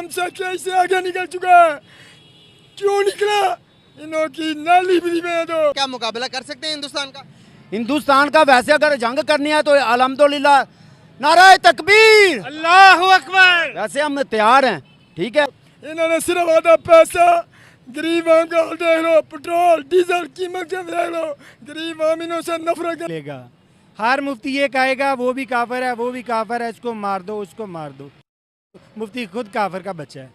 हमसे कैसे आगे निकल चुका है, क्यों निकला, इनकी नाली भी में दो। क्या मुकाबला कर सकते हैं हिंदुस्तान का? हिंदुस्तान का वैसे अगर जंग करनी है तो अल्हम्दुलिल्लाह, नाराए तकबीर, अल्लाहु अकबर। वैसे हम तैयार हैं। ठीक है, इन्होंने सिर्फ आधा पैसा गरीब आम का देख लो, पेट्रोल डीजल कीमत के देख लो, गरीब आम इन्हों से नफरत करेगा। हर मुफ्ती ये कहेगा वो भी काफिर है, वो भी काफिर है, इसको मार दो, उसको मार दो। मुफ्ती खुद काफिर का बच्चा है।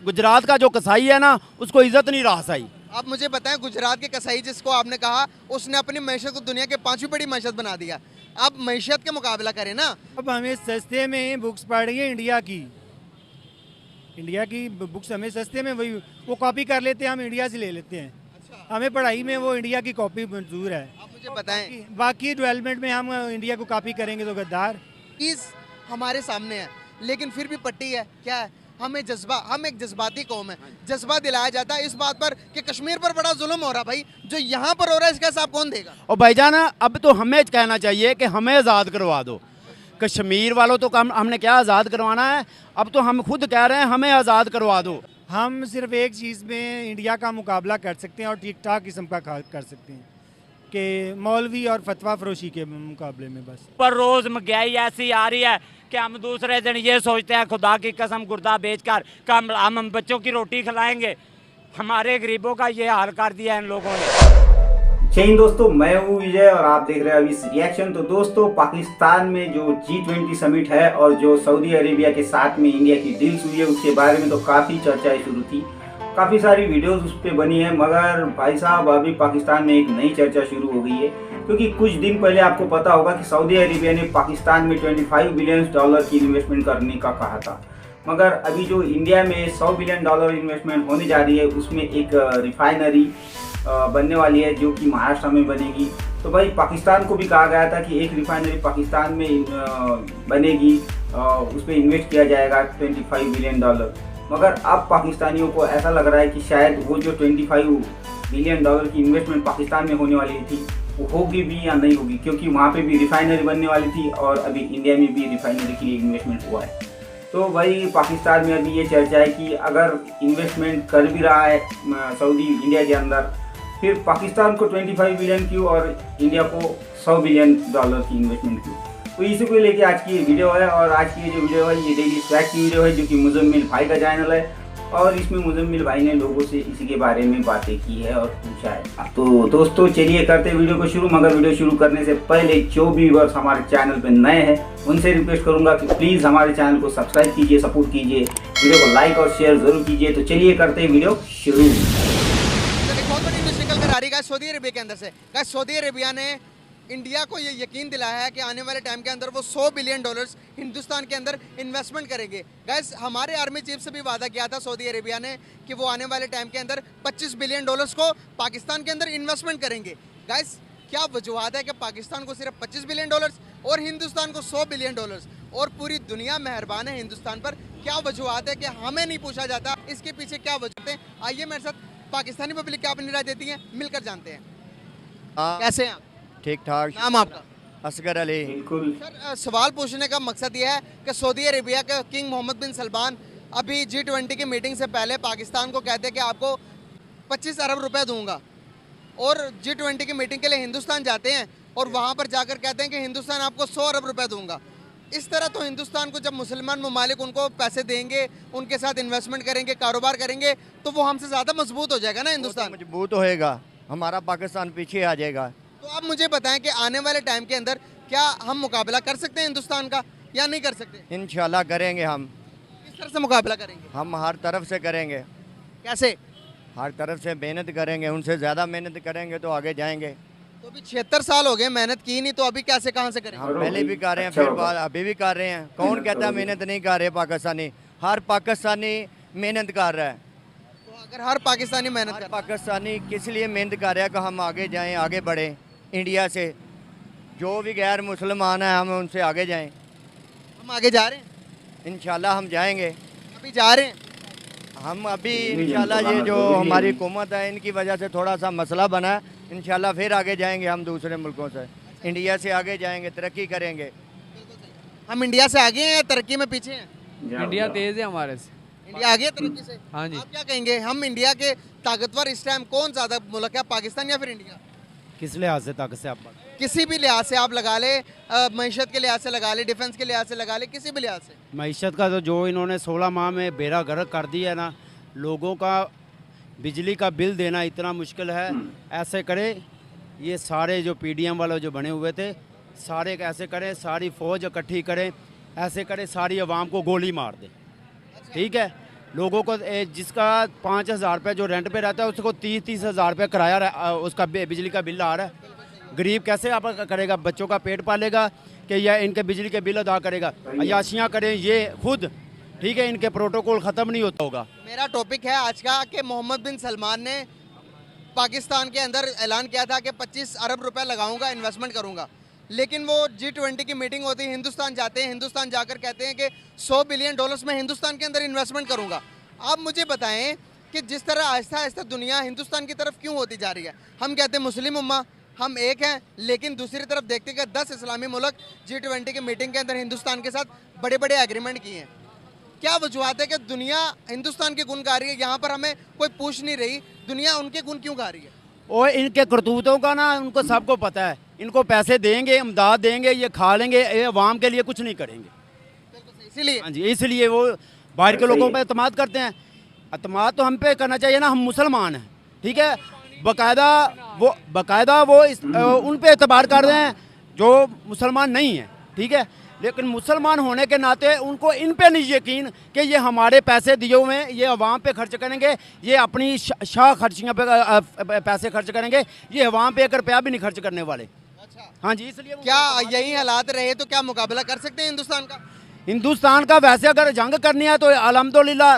गुजरात का जो कसाई है ना, उसको इज्जत नहीं रहा सही। आप मुझे बताएं, गुजरात के कसाई जिसको आपने कहा, उसने अपनी मैशत को दुनिया के 5वीं बड़ी मैशत बना दिया। आप मैशत का मुकाबला करें ना। अब हमें सस्ते में बुक्स पढ़ है इंडिया की बुक्स हमें सस्ते में वही वो कॉपी कर लेते हैं, हम इंडिया से ले लेते हैं। हमें पढ़ाई में वो इंडिया की कॉपी मंजूर है। आप मुझे बताएं, बाकी डेवलपमेंट में हम इंडिया को कॉपी करेंगे तो गद्दार। चीज हमारे सामने है, लेकिन फिर भी पट्टी है। क्या है? हमें जज्बा, हम एक जज्बाती कौम है, जज्बा दिलाया जाता है इस बात पर कि कश्मीर पर बड़ा जुल्म हो रहा भाई, जो यहाँ पर हो रहा है इसका हिसाब कौन देगा? और भाईजान अब तो हमें कहना चाहिए कि हमें आज़ाद करवा दो। कश्मीर वालों तो हमने क्या आज़ाद करवाना है, अब तो हम खुद कह रहे हैं हमें आज़ाद करवा दो। हम सिर्फ एक चीज़ में इंडिया का मुकाबला कर सकते हैं और ठीक ठाक किस्म का कर सकते हैं कि मौलवी और फतवा फरोशी के मुकाबले में। बस पर रोज़ महंगाई ऐसी आ रही है कि हम दूसरे दिन ये सोचते हैं खुदा की कसम गुर्दा बेचकर कम हम बच्चों की रोटी खिलाएंगे। हमारे गरीबों का ये हाल कर दिया इन लोगों ने। जय हिंद दोस्तों, मैं हूँ विजय और आप देख रहे हैं अभी रिएक्शन। तो दोस्तों, पाकिस्तान में जो G20 समिट है और जो सऊदी अरेबिया के साथ में इंडिया की डील्स हुई है, उसके बारे में तो काफ़ी चर्चाएं शुरू थी, काफ़ी सारी वीडियोस उस पर बनी है। मगर भाई साहब, अभी पाकिस्तान में एक नई चर्चा शुरू हो गई है, क्योंकि कुछ दिन पहले आपको पता होगा कि सऊदी अरेबिया ने पाकिस्तान में $25 बिलियन की इन्वेस्टमेंट करने का कहा था। मगर अभी जो इंडिया में $100 बिलियन इन्वेस्टमेंट होने जा रही है, उसमें एक रिफाइनरी बनने वाली है जो कि महाराष्ट्र में बनेगी। तो भाई पाकिस्तान को भी कहा गया था कि एक रिफाइनरी पाकिस्तान में बनेगी, उस पर इन्वेस्ट किया जाएगा $25 बिलियन। मगर अब पाकिस्तानियों को ऐसा लग रहा है कि शायद वो जो $25 बिलियन की इन्वेस्टमेंट पाकिस्तान में होने वाली थी वो होगी भी या नहीं होगी, क्योंकि वहाँ पे भी रिफाइनरी बनने वाली थी और अभी इंडिया में भी रिफाइनरी के लिए इन्वेस्टमेंट हुआ है। तो भाई पाकिस्तान में अभी ये चर्चा है कि अगर इन्वेस्टमेंट कर भी रहा है सऊदी इंडिया के अंदर, फिर पाकिस्तान को 25 बिलियन क्यों और इंडिया को $100 बिलियन की इन्वेस्टमेंट क्यों। तो इसी को लेके आज की ये वीडियो है। और आज की ये जो वीडियो है ये डेली स्टैक की वीडियो है, जो कि मुजम्मिल भाई का चैनल है, और इसमें मुजम्मिल भाई ने लोगों से इसी के बारे में बातें की है और पूछा है। तो दोस्तों चलिए करते हैं वीडियो को शुरू। मगर वीडियो शुरू करने से पहले जो भी व्यूअर्स हमारे चैनल पे नए हैं उनसे रिक्वेस्ट करूंगा कि प्लीज़ हमारे चैनल को सब्सक्राइब कीजिए, सपोर्ट कीजिए, वीडियो को लाइक और शेयर जरूर कीजिए। तो चलिए करते हैं वीडियो शुरू। बहुत बड़ी न्यूज़ निकल कर आ रही है सऊदी अरेबिया के अंदर से। सऊदी अरेबिया ने इंडिया को ये यकीन दिलाया है कि आने वाले टाइम के अंदर वो $100 बिलियन हिंदुस्तान के अंदर इन्वेस्टमेंट करेंगे। गैस हमारे आर्मी चीफ से भी वादा किया था सऊदी अरेबिया ने कि वो आने वाले टाइम के अंदर $25 बिलियन को पाकिस्तान के अंदर इन्वेस्टमेंट करेंगे। गैस क्या वजूहत है कि पाकिस्तान को सिर्फ $25 बिलियन और हिंदुस्तान को $100 बिलियन और पूरी दुनिया मेहरबान है हिंदुस्तान पर? क्या वजूहत है कि हमें नहीं पूछा जाता? इसके पीछे क्या वजह है? आइए मेरे साथ पाकिस्तानी पब्लिक क्या अपनी राय देती है, मिलकर जानते हैं। कैसे हैं आप? ठीक ठाक। नाम आपका? असगर अली। बिल्कुल सर, सवाल पूछने का मकसद ये है कि सऊदी अरेबिया के किंग मोहम्मद बिन सलमान अभी G20 की मीटिंग से पहले पाकिस्तान को कहते हैं कि आपको 25 अरब रुपए दूंगा, और G20 की मीटिंग के लिए हिंदुस्तान जाते हैं और वहाँ पर जाकर कहते हैं कि हिंदुस्तान आपको 100 अरब रुपए दूंगा। इस तरह तो हिंदुस्तान को जब मुसलमान ममालिक उनको पैसे देंगे, उनके साथ इन्वेस्टमेंट करेंगे, कारोबार करेंगे, तो वो हमसे ज़्यादा मजबूत हो जाएगा ना हिंदुस्तान। मजबूत होएगा, हमारा पाकिस्तान पीछे आ जाएगा। तो आप मुझे बताएं कि आने वाले टाइम के अंदर क्या हम मुकाबला कर सकते हैं हिंदुस्तान का या नहीं कर सकते? इंशाल्लाह करेंगे हम। किस तरह से मुकाबला करेंगे? हम हर तरफ से करेंगे। कैसे? हर तरफ से मेहनत करेंगे, उनसे ज़्यादा मेहनत करेंगे तो आगे जाएंगे। तो अभी 76 साल हो गए, मेहनत की नहीं, तो अभी कैसे कहाँ से करेंगे? हम पहले भी कर रहे हैं, फिर अभी भी कर रहे हैं। कौन कहता है मेहनत नहीं कर रहे पाकिस्तानी? हर पाकिस्तानी मेहनत कर रहा है। तो अगर हर पाकिस्तानी मेहनत हर कर, पाकिस्तानी किस लिए मेहनत कर रहा है कि हम आगे जाएं, आगे बढ़ें इंडिया से। जो भी गैर मुसलमान है हम उनसे आगे जाएं। हम आगे जा रहे हैं, इंशाल्लाह हम जाएंगे। अभी जा रहे हैं। हम अभी इंशाल्लाह ये जो हमारी हुकूमत है इनकी वजह से थोड़ा सा मसला बना है, इंशाल्लाह फिर आगे जाएंगे हम दूसरे मुल्कों से, इंडिया से आगे जाएंगे, तरक्की करेंगे। हम इंडिया से आगे हैं या तरक्की में पीछे हैं? इंडिया तेज है हमारे से। इंडिया आगे है तरक्की से? हाँ जी। आप क्या कहेंगे, हम इंडिया के ताकतवर इस टाइम कौन ज्यादा मुल्क है, पाकिस्तान या फिर इंडिया? किस लिहाज से ताकत से आप बात? किसी भी लिहाज से आप लगा ले, मईशत के लिहाज से लगा ले, डिफेंस के लिहाज से लगा ले, किसी भी लिहाज से। मईशत का तो जो इन्होंने 16 माह में बेड़ा गर्क कर दिया है ना, लोगों का बिजली का बिल देना इतना मुश्किल है। ऐसे करे ये सारे जो पीडीएम वाले जो बने हुए थे सारे ऐसे करें, सारी फौज इकट्ठी करें, ऐसे करें सारी आवाम को गोली मार दें, ठीक है। लोगों को जिसका 5,000 रुपये जो रेंट पे रहता है उसको 30-30 हज़ार रुपये किराया उसका बिजली का बिल आ रहा है। गरीब कैसे आप करेगा, बच्चों का पेट पालेगा कि या इनके बिजली के बिल अदा करेगा? अयाशियाँ करें ये खुद, ठीक है, इनके प्रोटोकॉल ख़त्म नहीं होता होगा। मेरा टॉपिक है आज का कि मोहम्मद बिन सलमान ने पाकिस्तान के अंदर ऐलान किया था कि 25 अरब रुपए लगाऊंगा, इन्वेस्टमेंट करूंगा, लेकिन वो G20 की मीटिंग होती है, हिंदुस्तान जाते हैं, हिंदुस्तान जाकर कहते हैं कि 100 बिलियन डॉलर्स में हिंदुस्तान के अंदर इन्वेस्टमेंट करूंगा। आप मुझे बताएं कि जिस तरह आहिस्ता आहिस्ता दुनिया हिंदुस्तान की तरफ क्यों होती जा रही है। हम कहते हैं मुस्लिम उम्मा, हम एक हैं, लेकिन दूसरी तरफ देखते हैं कि 10 इस्लामी मुल्क G20 की मीटिंग के अंदर हिंदुस्तान के साथ बड़े बड़े एग्रीमेंट किए हैं। क्या वजूहत है कि दुनिया हिंदुस्तान के गुण गा रही है, यहाँ पर हमें कोई पूछ नहीं रही, दुनिया उनके गुण क्यों गा रही है? और इनके करतूतों का ना उनको सबको पता है। इनको पैसे देंगे, इमदाद देंगे, ये खा लेंगे, ये अवाम के लिए कुछ नहीं करेंगे। इसीलिए हाँ जी, इसलिए वो बाहर के लोगों पे एतमाद करते हैं। एतमाद तो हम पे करना चाहिए ना, हम मुसलमान हैं, ठीक है। बाकायदा वो उन पे एतबार कर रहे हैं जो मुसलमान नहीं है, ठीक है। लेकिन मुसलमान होने के नाते उनको इन पे नहीं यकीन कि ये हमारे पैसे दिए हुए हैं, ये अवाम पे खर्च करेंगे, ये अपनी शाह खर्चियाँ पे पैसे खर्च करेंगे, ये अवाम पे 1 रुपया भी नहीं खर्च करने वाले। हाँ जी, इसलिए क्या यही हालात रहे तो क्या मुकाबला कर सकते हैं हिंदुस्तान का? हिंदुस्तान का वैसे अगर जंग करनी है तो अल्हम्दुलिल्लाह,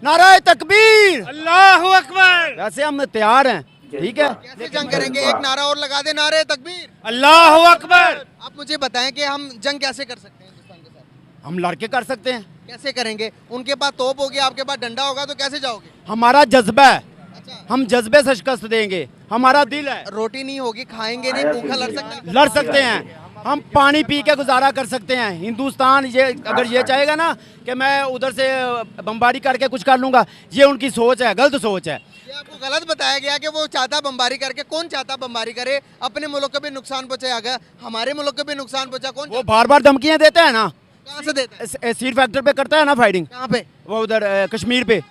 नाराए तकबीर, अल्लाहु अकबर। वैसे हम तैयार हैं, ठीक है। कैसे जंग करेंगे? एक नारा और लगा दे, नारे तकबीर, अल्लाहु अकबर। आप मुझे बताएं कि हम जंग कैसे कर सकते हैं हिंदुस्तान के साथ? हम लड़के कर सकते हैं। कैसे करेंगे? उनके पास तोप होगी, आपके पास डंडा होगा, तो कैसे जाओगे? हमारा जज्बा है, अच्छा, हम जज्बे से शिकस्त देंगे, हमारा दिल है। रोटी नहीं होगी, खाएंगे नहीं, भूखा लड़ सकते हैं? लड़ सकते हैं, हम पानी पी के गुजारा कर सकते हैं। हिंदुस्तान ये अगर ये चाहेगा ना कि मैं उधर से बमबारी करके कुछ कर लूँगा, ये उनकी सोच है, गलत सोच है। ये आपको गलत बताया गया कि वो चाहता बमबारी करके। कौन चाहता बमबारी करे? अपने मुल्क को भी नुकसान पहुंचाएगा, हमारे मुल्क को भी नुकसान पहुंचा। कौन वो बार बार धमकियाँ देता है ना, कहाँ से देता है? सीर फैक्टर पे करता है ना फायरिंग, कहाँ पे? वो उधर कश्मीर पे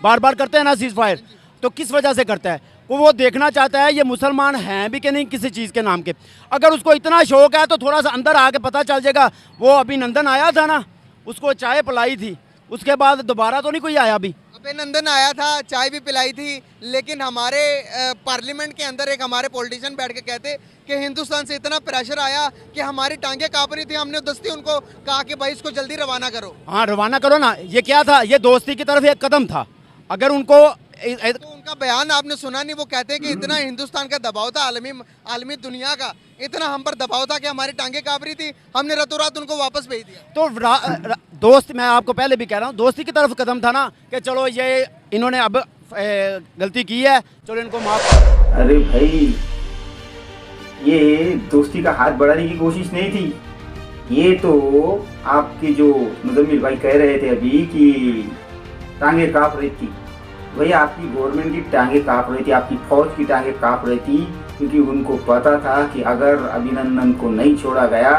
बार बार करते हैं ना सीज फायर। तो किस वजह से करता है? वो देखना चाहता है ये मुसलमान हैं भी कि नहीं किसी चीज़ के नाम के। अगर उसको इतना शौक है तो थोड़ा सा अंदर आके पता चल जाएगा। वो अभिनंदन आया था ना, उसको चाय पिलाई थी, उसके बाद दोबारा तो नहीं कोई आया अभी। अभिनंदन आया था, चाय भी पिलाई थी, लेकिन हमारे पार्लियामेंट के अंदर एक हमारे पॉलिटिशियन बैठ के कहते कि हिंदुस्तान से इतना प्रेशर आया कि हमारी टांगें कांप रही थी, हमने दस्ती उनको कहा कि भाई इसको जल्दी रवाना करो। हाँ, रवाना करो ना। ये क्या था? ये दोस्ती की तरफ एक कदम था। अगर उनको तो उनका बयान आपने सुना नहीं? वो कहते हैं कि इतना हिंदुस्तान का दबाव था, आलमी दुनिया का इतना हम पर दबाव था कि हमारी टांगें कांप रही थी, हमने रातों रात उनको वापस भेज दिया। तो दोस्त, मैं आपको पहले भी कह रहा हूँ, दोस्ती की तरफ कदम था ना कि चलो ये इन्होंने अब गलती की है, चलो इनको माफ। अरे भाई, ये दोस्ती का हाथ बढ़ाने की कोशिश नहीं थी। ये तो आपके जो मुजम्मिल भाई कह रहे थे अभी कि टांगे कांप रही थी, वही आपकी गवर्नमेंट की टांगे कांप रही थी, आपकी फौज की टांगे कांप रही थी, क्योंकि उनको पता था कि अगर अभिनंदन को नहीं छोड़ा गया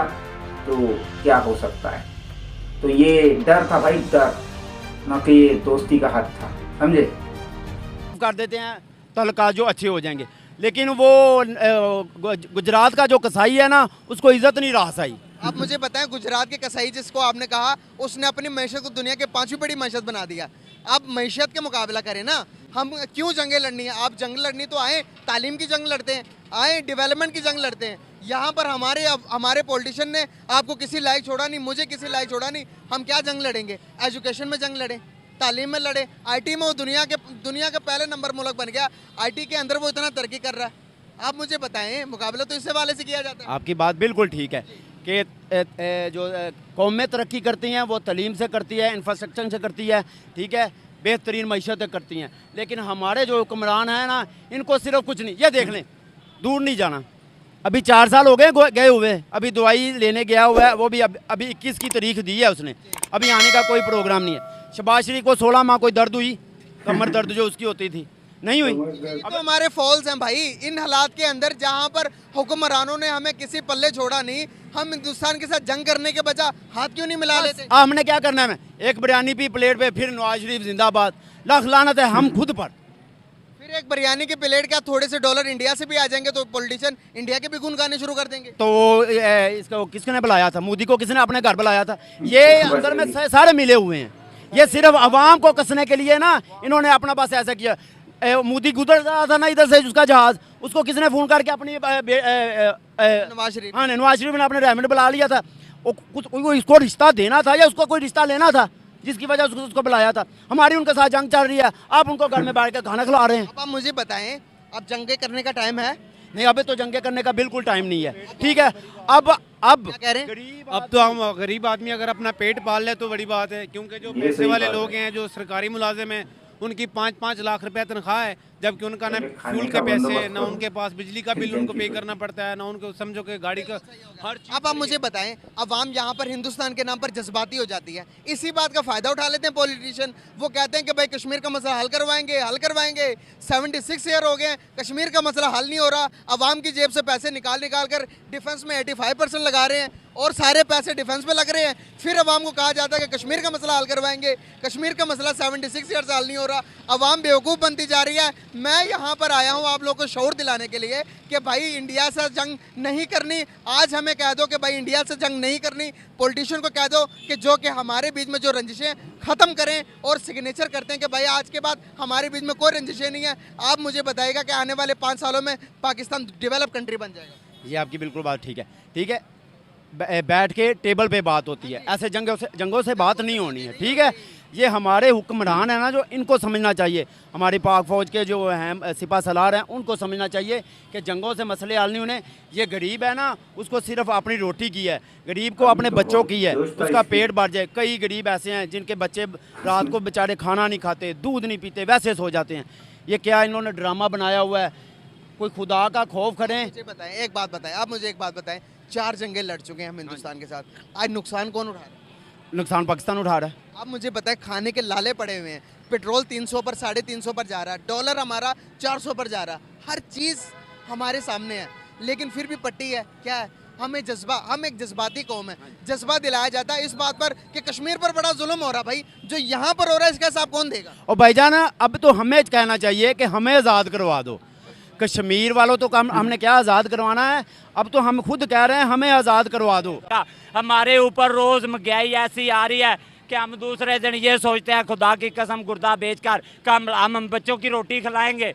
तो क्या हो सकता है। तो ये डर था भाई, डर, न कि ये दोस्ती का हाथ था, समझे। कर देते हैं तलका जो अच्छे हो जाएंगे, लेकिन वो गुजरात का जो कसाई है ना, उसको इज्जत नहीं रहा सही। आप मुझे बताएं, गुजरात के कसाई जिसको आपने कहा, उसने अपनी मैशत को दुनिया के 5वीं बड़ी मैशत बना दिया। आप मैशत के मुकाबला करें ना, हम क्यों जंगें लड़नी है? आप जंग लड़नी तो आए, तालीम की जंग लड़ते हैं, आए डेवलपमेंट की जंग लड़ते हैं। यहाँ पर हमारे पॉलिटिशियन ने आपको किसी लायक छोड़ा नहीं, मुझे किसी लायक छोड़ा नहीं। हम क्या जंग लड़ेंगे? एजुकेशन में जंग लड़ें, तालीम में लड़े, आईटी में वो दुनिया का पहले नंबर मुल्क बन गया, आईटी के अंदर वो इतना तरक्की कर रहा है। आप मुझे बताएं, मुकाबला तो इससे वाले से किया जाता है। आपकी बात बिल्कुल ठीक है कि जो कौमें तरक्की करती हैं वो तालीम से करती है, इंफ्रास्ट्रक्चर से करती है, ठीक है, बेहतरीन मईशत करती हैं। लेकिन हमारे जो हुक्मरान हैं ना, इनको सिर्फ कुछ नहीं, ये देख लें, दूर नहीं जाना, अभी 4 साल हो गए हुए, अभी दवाई लेने गया हुआ है, वो भी अभी 21 की तारीख दी है उसने, अभी आने का कोई प्रोग्राम नहीं है। शबाज शरीफ को 16 माह कोई दर्द हुई, कमर दर्द जो उसकी होती थी, नहीं हुई। तो हमारे फॉल्स हैं भाई। इन हालात के अंदर जहां पर हुक्मरानों ने हमें किसी पल्ले छोड़ा नहीं, हम हिंदुस्तान के साथ जंग करने के बजाय हाथ क्यों नहीं मिला लेते? हमने क्या करना है, एक बिरयानी पी प्लेट पे, फिर नवाज शरीफ जिंदाबाद, लाख लानत है हम खुद पर। फिर एक बिरयानी की प्लेट क्या थोड़े से डॉलर इंडिया से भी आ जाएंगे तो पॉलिटिशियन इंडिया के भी गुण गाने शुरू कर देंगे। तो इसको किसने बुलाया था, मोदी को किसने अपने घर बुलाया था? ये अंदर में सारे मिले हुए हैं, ये सिर्फ अवाम को कसने के लिए ना इन्होंने अपना बस ऐसा किया। मोदी गुजर रहा था ना इधर से उसका जहाज, उसको किसने फोन करके अपनी नवाज शरीफ, हाँ नवाज शरीफ ने अपने रहमत बुला लिया था। वो कुछ इसको रिश्ता देना था या उसको कोई रिश्ता लेना था जिसकी वजह से उसको बुलाया था? हमारी उनके साथ जंग चल रही है, आप उनको घर में बैठ कर खाना खिला रहे हैं। अब आप मुझे बताएं, अब जंगे करने का टाइम है? नहीं, अभी तो जंगे करने का बिल्कुल टाइम नहीं है, ठीक है। अब क्या कह रहे हैं? अब तो हम गरीब आदमी अगर अपना पेट पाल ले तो बड़ी बात है, क्योंकि जो पैसे वाले लोग हैं, जो सरकारी मुलाजिम हैं, उनकी 5-5 लाख रुपए तनख्वाह है, जबकि उनका ना फ्यूल के पैसे, ना उनके पास बिजली का बिल उनको पे करना पड़ता है, ना उनको समझो कि गाड़ी का हर चीज़। अब आप मुझे बताएं, अवाम यहाँ पर हिंदुस्तान के नाम पर जज्बाती हो जाती है, इसी बात का फायदा उठा लेते हैं पॉलिटिशियन। वो कहते हैं कि भाई कश्मीर का मसला हल करवाएंगे, हल करवाएंगे। 76 ईयर हो गए, कश्मीर का मसला हल नहीं हो रहा। अवाम की जेब से पैसे निकाल निकाल कर डिफेंस में 85% लगा रहे हैं और सारे पैसे डिफेंस में लग रहे हैं। फिर अवाम को कहा जाता है कि कश्मीर का मसला हल करवाएंगे, कश्मीर का मसला 76 ईयर से हल नहीं हो रहा। अवाम बेवकूफ़ बनती जा रही है। मैं यहाँ पर आया हूँ आप लोगों को शऊर दिलाने के लिए कि भाई इंडिया से जंग नहीं करनी। आज हमें कह दो कि भाई इंडिया से जंग नहीं करनी, पॉलिटिशियन को कह दो कि जो कि हमारे बीच में जो रंजिशें ख़त्म करें और सिग्नेचर करते हैं कि भाई आज के बाद हमारे बीच में कोई रंजिशें नहीं है। आप मुझे बताइएगा कि आने वाले 5 सालों में पाकिस्तान डेवलप कंट्री बन जाएगा? ये आपकी बिल्कुल बात ठीक है, ठीक है। बैठ के टेबल पे बात होती है, ऐसे जंगों से बात नहीं होनी है, ठीक है। ये हमारे हुक्मरान हैं ना, जो इनको समझना चाहिए, हमारी पाक फ़ौज के जो हैं सिपा सलार हैं, उनको समझना चाहिए कि जंगों से मसले हल नहीं होने। ये गरीब है ना, उसको सिर्फ अपनी रोटी की है, गरीब को अपने बच्चों की है, उसका पेट भर जाए। कई गरीब ऐसे हैं जिनके बच्चे रात को बेचारे खाना नहीं खाते, दूध नहीं पीते, वैसे सो जाते हैं। ये क्या इन्होंने ड्रामा बनाया हुआ है? कोई खुदा का खौफ करें। मुझे बताएं, एक बात बताएं, आप मुझे एक बात बताएं, 4 जंगें लड़ चुके हैं हम हिंदुस्तान के साथ, आज नुकसान कौन उठा रहा है? नुकसान पाकिस्तान उठा रहा है। आप मुझे बताएं, खाने के लाले पड़े हुए हैं, पेट्रोल 300 पर 350 पर जा रहा है, डॉलर हमारा 400 पर जा रहा है, हर चीज़ हमारे सामने है, लेकिन फिर भी पट्टी है। क्या है? हमें जज्बा, हम एक जज्बाती कौम है, जज्बा दिलाया जाता है इस बात पर कि कश्मीर पर बड़ा जुल्म हो रहा है। भाई जो यहाँ पर हो रहा है इसका हिसाब कौन देगा? और भाईजान अब तो हमें कहना चाहिए कि हमें आज़ाद करवा दो। कश्मीर वालों तो हमने क्या आज़ाद करवाना है, अब तो हम खुद कह रहे हैं हमें आज़ाद करवा दो। हमारे ऊपर रोज़ महंगाई ऐसी आ रही है कि हम दूसरे दिन ये सोचते हैं खुदा की कसम गुर्दा बेचकर हम बच्चों की रोटी खिलाएंगे।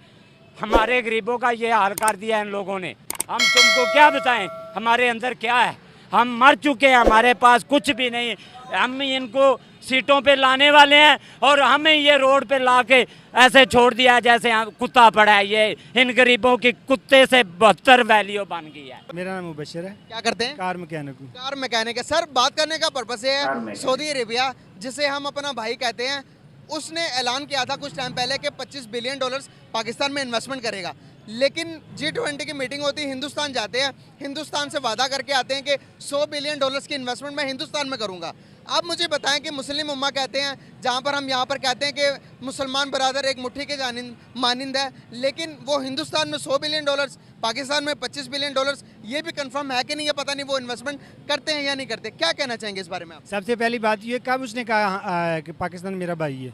हमारे गरीबों का ये हाल कर दिया है इन लोगों ने। हम तुमको क्या बताएं हमारे अंदर क्या है? हम मर चुके हैं, हमारे पास कुछ भी नहीं। हम इनको सीटों पे लाने वाले हैं और हमें ये रोड पे लाके ऐसे छोड़ दिया जैसे कुत्ता पड़ा है। ये इन गरीबों की कुत्ते से 72 वैल्यू बन गई है। मेरा नाम मुबशर है। क्या करते हैं? कार मैकेनिक हूँ। कार मैकेनिक है। सर, बात करने का पर्पस ये है, सऊदी अरेबिया जिसे हम अपना भाई कहते हैं, उसने ऐलान किया था कुछ टाइम पहले कि $25 बिलियन पाकिस्तान में इन्वेस्टमेंट करेगा। लेकिन G20 की मीटिंग होती है, हिंदुस्तान जाते हैं, हिंदुस्तान से वादा करके आते हैं कि $100 बिलियन की इन्वेस्टमेंट मैं हिंदुस्तान में करूंगा। आप मुझे बताएं कि मुस्लिम उम्मा कहते हैं, जहां पर हम यहाँ पर कहते हैं कि मुसलमान बरादर एक मुट्ठी के मानिंद है, लेकिन वो हिंदुस्तान में $100 बिलियन, पाकिस्तान में $25 बिलियन, ये भी कंफर्म है कि नहीं, ये पता नहीं वो इन्वेस्टमेंट करते हैं या नहीं करते। क्या कहना चाहेंगे इस बारे में आप? सबसे पहली बात ये, कब उसने कहा कि पाकिस्तान मेरा भाई है?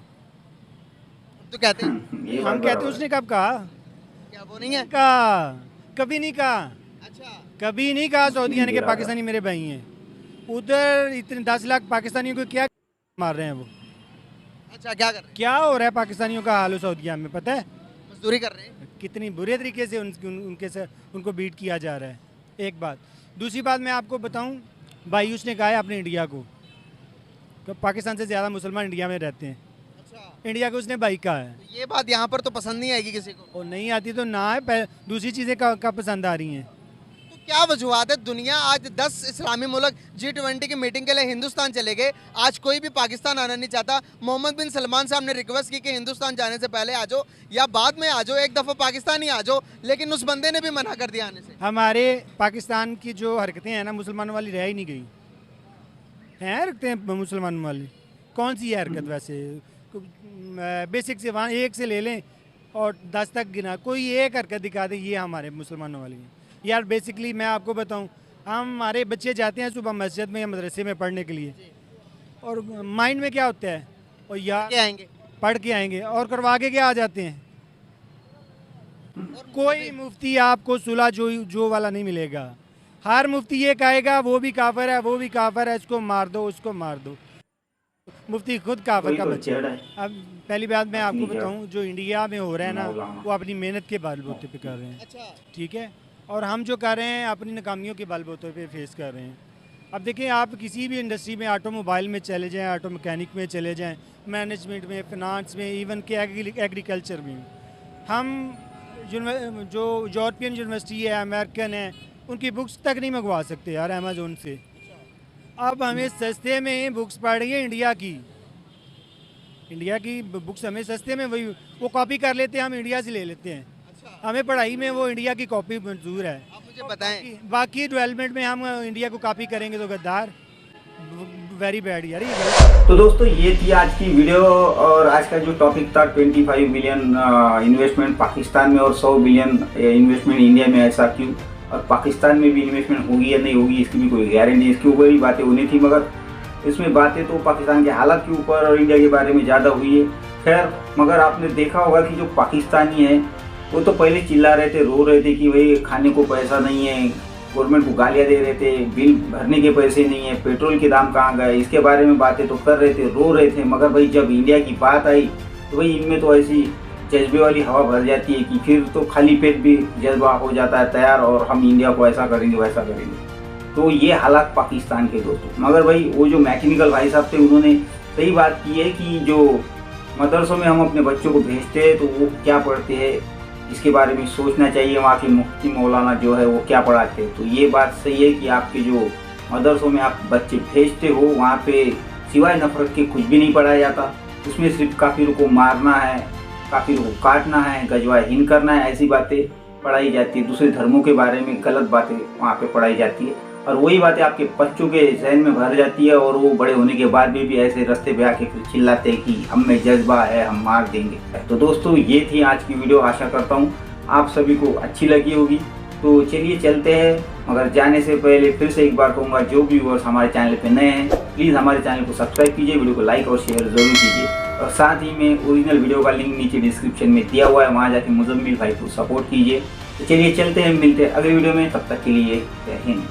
तो कहते हैं, हम कहते हैं, उसने कब कहा? क्या वो नहीं है? कहा, कभी नहीं कहा। अच्छा, कभी नहीं कहा सऊदिया ने कि पाकिस्तानी मेरे भाई हैं। उधर इतने 10 लाख पाकिस्तानियों को क्या मार रहे हैं वो? अच्छा, क्या कर रहे हैं? क्या हो रहा है पाकिस्तानियों का हाल सऊदिया में, पता है? मजदूरी कर रहे हैं। कितनी बुरे तरीके से उनको बीट किया जा रहा है। एक बात। दूसरी बात मैं आपको बताऊं, भाई उसने कहा है अपने इंडिया को, तो पाकिस्तान से ज़्यादा मुसलमान इंडिया में रहते हैं। अच्छा, इंडिया को उसने भाई कहा है। तो ये बात यहाँ पर तो पसंद नहीं आएगी किसी को। और नहीं आती तो ना है, दूसरी चीज़ें कब पसंद आ रही हैं? तो क्या वजूहत है? दुनिया आज 10 इस्लामी मुल्क G20 की मीटिंग के लिए हिंदुस्तान चले गए, आज कोई भी पाकिस्तान आना नहीं चाहता। मोहम्मद बिन सलमान साहब ने रिक्वेस्ट की कि हिंदुस्तान जाने से पहले आ जाओ या बाद में आ जाओ, एक दफ़ा पाकिस्तान ही आ जाओ, लेकिन उस बंदे ने भी मना कर दिया आने से। हमारे पाकिस्तान की जो हरकतें हैं ना, मुसलमानों वाली रह ही नहीं गई हैं। हरकतें मुसलमानों वाली कौन सी है हरकत वैसे? बेसिक से वहाँ 1 से ले लें और 10 तक गिना, कोई एक हरकत दिखा दे ये हमारे मुसलमानों वाली है। यार बेसिकली मैं आपको बताऊं, हमारे बच्चे जाते हैं सुबह मस्जिद में या मदरसे में पढ़ने के लिए, और माइंड में क्या होता है, और यार क्या आएंगे? पढ़ के आएंगे और करवा के क्या आ जाते हैं। कोई मुफ्ती आपको सुलह जो वाला नहीं मिलेगा। हर मुफ्ती ये कहेगा वो भी काफिर है, वो भी काफिर है, इसको मार दो, उसको मार दो। मुफ्ती खुद काफिर का बच्चा है। अब पहली बात मैं आपको बताऊं, जो इंडिया में हो रहा है ना, वो अपनी मेहनत के बलबूते पे कर रहे हैं, ठीक है, और हम जो कर रहे हैं अपनी नाकामियों के बलबूते पे फेस कर रहे हैं। अब देखिए, आप किसी भी इंडस्ट्री में, ऑटोमोबाइल में चले जाएं, ऑटो मैकेनिक में चले जाएं, मैनेजमेंट में, फिनांस में, इवन के एग्रीकल्चर में, हम जो यूरोपियन यूनिवर्सिटी है, अमेरिकन है, उनकी बुक्स तक नहीं मंगवा सकते यार अमेज़ोन से। अब हमें सस्ते में बुक्स पढ़ रही है इंडिया की बुक्स हमें सस्ते में वही वो कॉपी कर लेते हैं, हम इंडिया से ले लेते हैं। हमें पढ़ाई में वो इंडिया की कॉपी मंजूर है। आप मुझे बताएं, बाकी डेवलपमेंट में हम इंडिया को कॉपी करेंगे तो गद्दार, वेरी बैड यार ये। तो दोस्तों ये थी आज की वीडियो, और आज का जो टॉपिक था 25 बिलियन इन्वेस्टमेंट पाकिस्तान में और 100 बिलियन इन्वेस्टमेंट इंडिया में, ऐसा क्यों, और पाकिस्तान में भी इन्वेस्टमेंट होगी या नहीं होगी इसकी भी कोई गारंटी नहीं। इसके ऊपर ही बातें होनी थी, मगर इसमें बातें तो पाकिस्तान के हालात के ऊपर और इंडिया के बारे में ज़्यादा हुई है। खैर, मगर आपने देखा होगा कि जो पाकिस्तानी है वो तो पहले चिल्ला रहे थे, रो रहे थे कि भाई खाने को पैसा नहीं है, गवर्नमेंट को गालियाँ दे रहे थे, बिल भरने के पैसे नहीं है, पेट्रोल के दाम कहाँ गए, इसके बारे में बातें तो कर रहे थे, रो रहे थे। मगर भाई जब इंडिया की बात आई तो भाई इनमें तो ऐसी जज्बे वाली हवा भर जाती है कि फिर तो खाली पेट भी जज्बा हो जाता है तैयार, और हम इंडिया को ऐसा करेंगे वैसा करेंगे। तो ये हालात पाकिस्तान के दोस्तों। मगर भाई वो जो मैकेनिकल भाई साहब थे उन्होंने सही बात की है कि जो मदरसों में हम अपने बच्चों को भेजते हैं तो वो क्या पढ़ते हैं इसके बारे में सोचना चाहिए। वहाँ के मुफ्ती मौलाना जो है वो क्या पढ़ाते हैं। तो ये बात सही है कि आपके जो मदरसों में आप बच्चे भेजते हो वहाँ पे सिवाय नफरत के कुछ भी नहीं पढ़ाया जाता। उसमें सिर्फ काफिरों को मारना है, काफिरों को काटना है, गजवा हिंद करना है, ऐसी बातें पढ़ाई जाती है। दूसरे धर्मों के बारे में गलत बातें वहाँ पे पढ़ाई जाती है, और वही बातें आपके बच्चों के जहन में भर जाती है, और वो बड़े होने के बाद भी ऐसे रास्ते पे आके फिर चिल्लाते हैं कि हम में जज्बा है, हम मार देंगे। तो दोस्तों ये थी आज की वीडियो, आशा करता हूँ आप सभी को अच्छी लगी होगी। तो चलिए चलते हैं, मगर जाने से पहले फिर से एक बार कहूँगा, जो भी व्यूअर्स हमारे चैनल पे नए हैं प्लीज़ हमारे चैनल को सब्सक्राइब कीजिए, वीडियो को लाइक और शेयर ज़रूर कीजिए, और साथ ही में ओरिजिनल वीडियो का लिंक नीचे डिस्क्रिप्शन में दिया हुआ है, वहाँ जाके मुजम्मिल भाई को सपोर्ट कीजिए। तो चलिए चलते हैं, मिलते हैं अगली वीडियो में, तब तक के लिए जय हिंद।